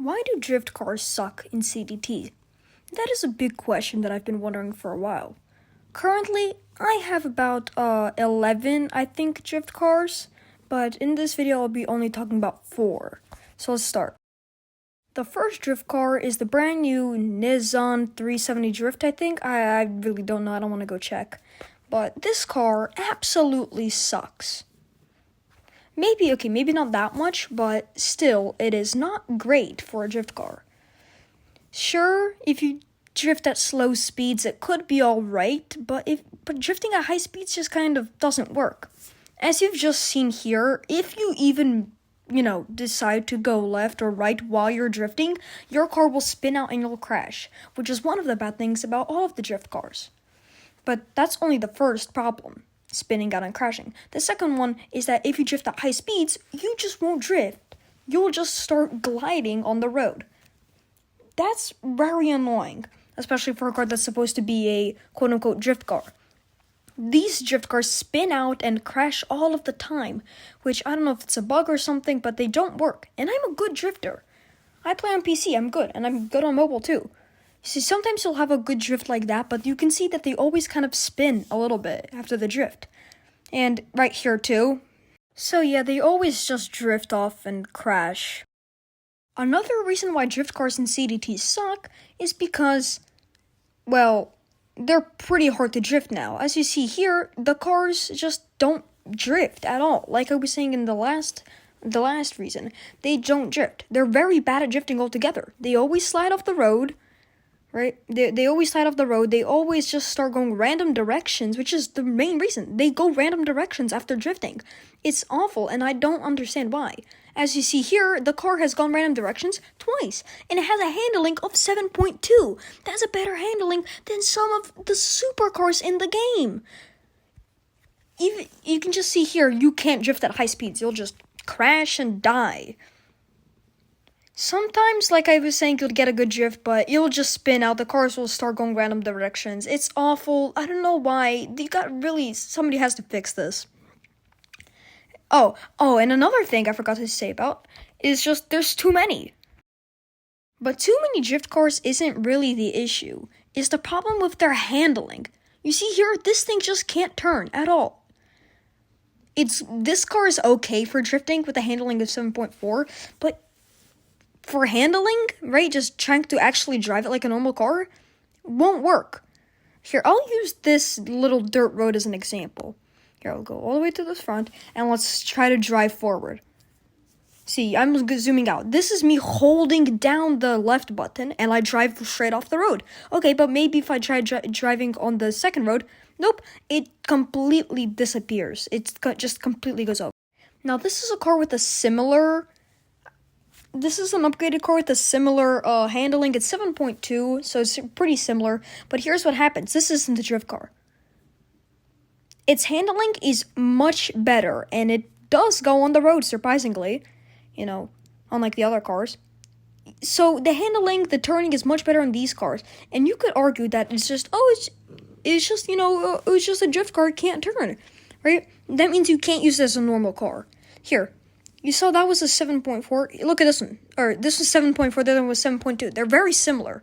Why do drift cars suck in CDT? That is a big question that I've been wondering for a while. Currently, I have about 11, I think, drift cars, but in this video I'll be only talking about 4. So let's start. The first drift car is the brand new Nissan 370 Drift, I think. I really don't know, I don't want to go check. But this car absolutely sucks. Maybe not that much, but still, it is not great for a drift car. Sure, if you drift at slow speeds, it could be alright, but drifting at high speeds just kind of doesn't work. As you've just seen here, if you even, decide to go left or right while you're drifting, your car will spin out and you'll crash, which is one of the bad things about all of the drift cars. But that's only the first problem. Spinning out and crashing. The second one is that if you drift at high speeds, you just won't drift. You'll just start gliding on the road. That's very annoying, especially for a car that's supposed to be a quote-unquote drift car. These drift cars spin out and crash all of the time, which I don't know if it's a bug or something, but they don't work. And I'm a good drifter. I play on PC, I'm good, and I'm good on mobile too. See, sometimes you'll have a good drift like that, but you can see that they always kind of spin a little bit after the drift. And right here too. So yeah, they always just drift off and crash. Another reason why drift cars in CDT suck is because, well, they're pretty hard to drift now. As you see here, the cars just don't drift at all. Like I was saying in the last reason, they don't drift. They're very bad at drifting altogether. They always slide off the road. Right? They always slide off the road. They always just start going random directions, which is the main reason. They go random directions after drifting. It's awful, and I don't understand why. As you see here, the car has gone random directions twice, and it has a handling of 7.2. That's a better handling than some of the supercars in the game. Even you can just see here, you can't drift at high speeds. You'll just crash and die. Sometimes, like I was saying, you'll get a good drift, but you'll just spin out. The cars will start going random directions. It's awful. I don't know why. Somebody has to fix this. Oh, and another thing I forgot to say about is just there's too many. But too many drift cars isn't really the issue. It's the problem with their handling. You see here, this thing just can't turn at all. This car is okay for drifting with a handling of 7.4, but for handling, right, just trying to actually drive it like a normal car, won't work. Here, I'll use this little dirt road as an example. Here, I'll go all the way to the front, and let's try to drive forward. See, I'm zooming out. This is me holding down the left button, and I drive straight off the road. Okay, but maybe if I try driving on the second road, nope, it completely disappears. It just completely goes over. Now, this is a car with a similar... This is an upgraded car with a similar handling. It's 7.2, so it's pretty similar. But here's what happens. This isn't a drift car. Its handling is much better, and it does go on the road, surprisingly. Unlike the other cars. So the handling, the turning is much better on these cars. And you could argue that it's just a drift car, it can't turn. Right? That means you can't use it as a normal car. Here. You saw that was a 7.4. Look at this one. Or this was 7.4, the other one was 7.2. They're very similar.